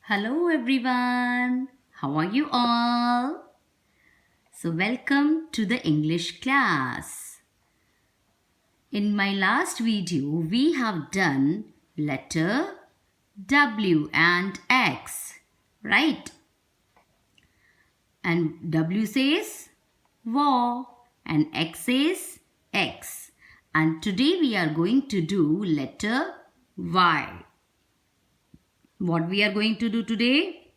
Hello everyone. How are you all? So welcome to the English class. In my last video we have done letter W and X, right? And W says war and X says X. And today we are going to do letter Y. What we are going to do today?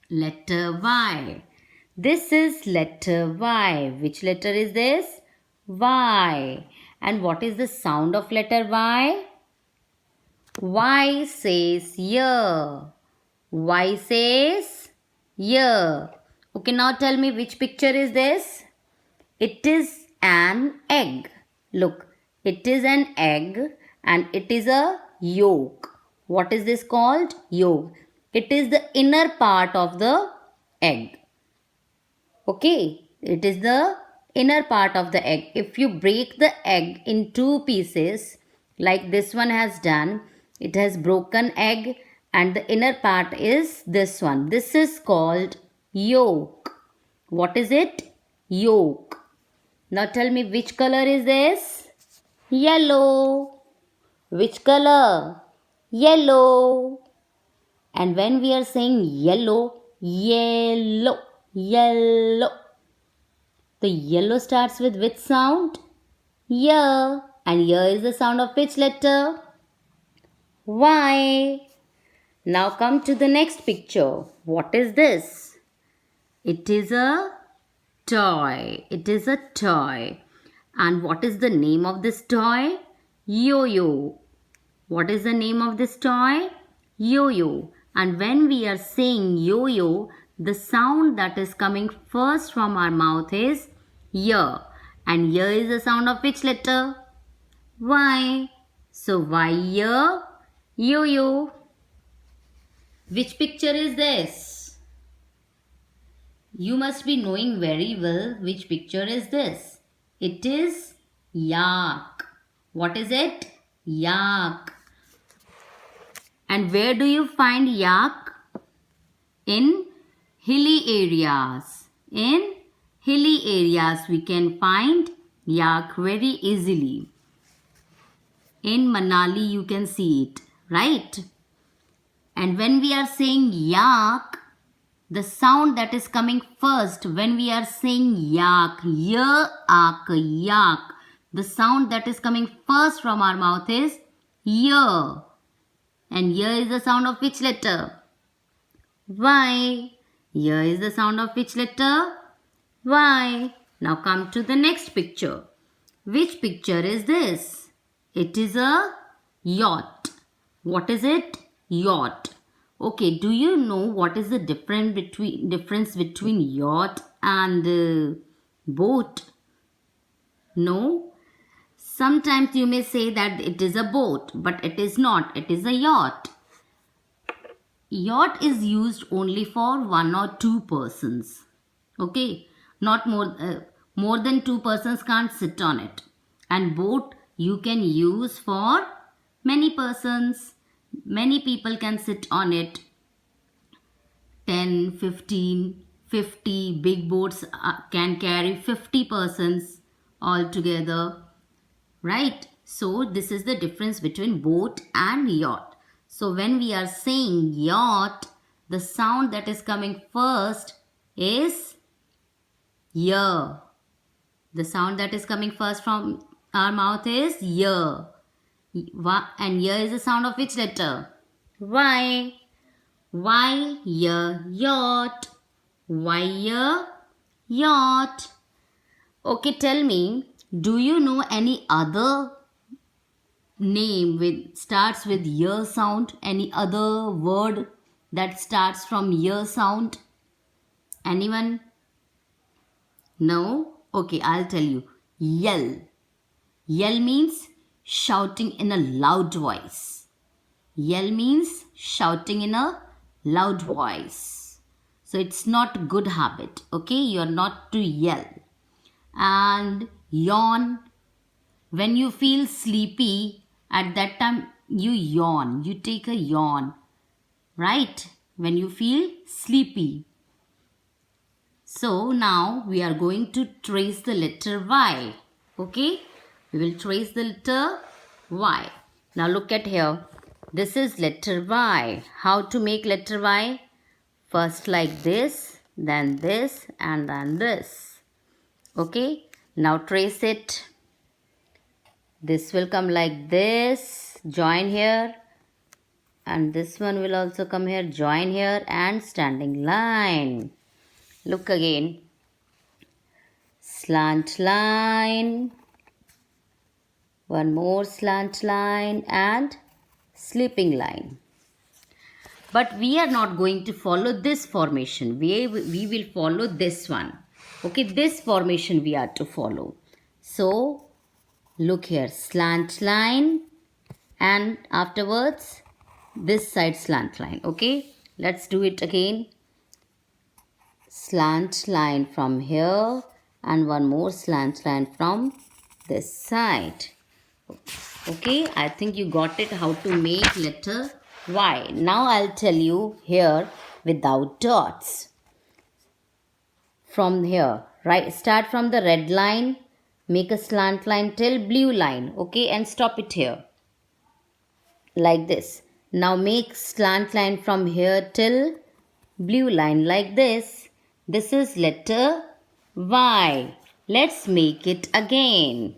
Letter Y. This is letter Y. Which letter is this? Y. And what is the sound of letter Y? Y says year. Y says year. Okay, now tell me which picture is this? It is an egg. Look, it is an egg and it is a yolk. What is this called? Yolk. It is the inner part of the egg. Okay, it is the inner part of the egg. If you break the egg in two pieces, like this one has done, it has broken egg and the inner part is this one. This is called yolk. What is it? Yolk. Now tell me which color is this? Yellow. Which color? Yellow. And when we are saying yellow, yellow, yellow. The yellow starts with which sound? Y. And Y is the sound of which letter? Y. Now come to the next picture. What is this? It is a toy. It is a toy. And what is the name of this toy? Yo-yo. What is the name of this toy? Yo-yo. And when we are saying yo-yo, the sound that is coming first from our mouth is Y. And Y is the sound of which letter? Y. So Y, Y, yo-yo. Which picture is this? You must be knowing very well which picture is this. It is yak. What is it? Yak. And where do you find yak? In hilly areas. In hilly areas we can find yak very easily. In Manali you can see it, right? And when we are saying yak, the sound that is coming first when we are saying yak, yak, yak, the sound that is coming first from our mouth is y. And y is the sound of which letter? Y. Y is the sound of which letter? Y. Now come to the next picture. Which picture is this? It is a yacht. What is it? Yacht. Okay, do you know what is the difference between yacht and boat? No? Sometimes you may say that it is a boat, but it is not. It is a yacht. Yacht is used only for one or two persons. Okay, not more than two persons can't sit on it. And boat you can use for many persons. Many people can sit on it. 10, 15, 50 big boats can carry 50 persons altogether. Right? So this is the difference between boat and yacht. So when we are saying yacht, the sound that is coming first is y. The sound that is coming first from our mouth is y. And y is the sound of which letter? Y. Y, y, yacht. Y, y, yacht. Okay, tell me, do you know any other name with starts with y sound? Any other word that starts from y sound? Anyone? No? Okay, I'll tell you. Yell. Yell means shouting in a loud voice. Yell means shouting in a loud voice. So it's not good habit. Okay, you're not to yell. And yawn. When you feel sleepy, at that time you yawn. You take a yawn. Right? when you feel sleepy. So now we are going to trace the letter Y. Okay, we will trace the letter Y. Now look at here. This is letter Y. How to make letter Y? First like this, then this, and then this. Okay, now trace it. This will come like this, join here, and this one will also come here, join here, and standing line. Look again. Slant line, one more slant line, and sleeping line. But we are not going to follow this formation. We will follow this one. Okay, this formation we are to follow. So, look here, slant line, and afterwards, this side slant line. Okay, let's do it again. Slant line from here, and one more slant line from this side. Okay, I think you got it how to make letter Y. Now I'll tell you here without dots. From here, right, start from the red line, make a slant line till blue line, okay, and stop it here like this. Now make slant line from here till blue line like this. This is letter Y. Let's make it again.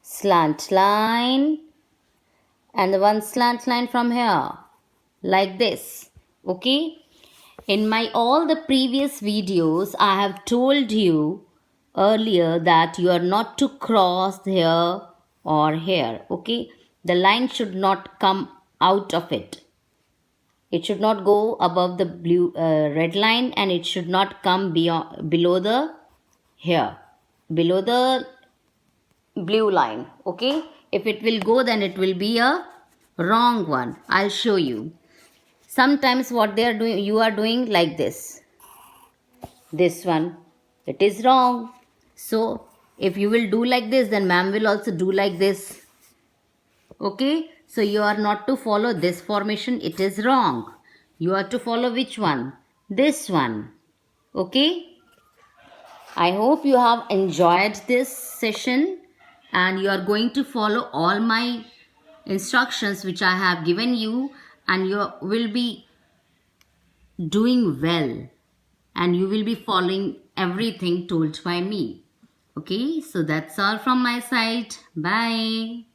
Slant line and the one slant line from here like this. Okay, in my all the previous videos I have told you earlier that you are not to cross here or here. Okay, the line should not come out of it. It should not go above the blue red line, and it should not come below the here, below the blue line. Okay, if it will go, then it will be a wrong one. I'll show you. Sometimes what they are doing, you are doing like this one, it is wrong. So if you will do like this, then ma'am will also do like this. Okay, so you are not to follow this formation, it is wrong. You are to follow which one? This one. Okay, I hope you have enjoyed this session and you are going to follow all my instructions which I have given you, and you will be doing well and you will be following everything told by me. Okay, so that's all from my side. Bye.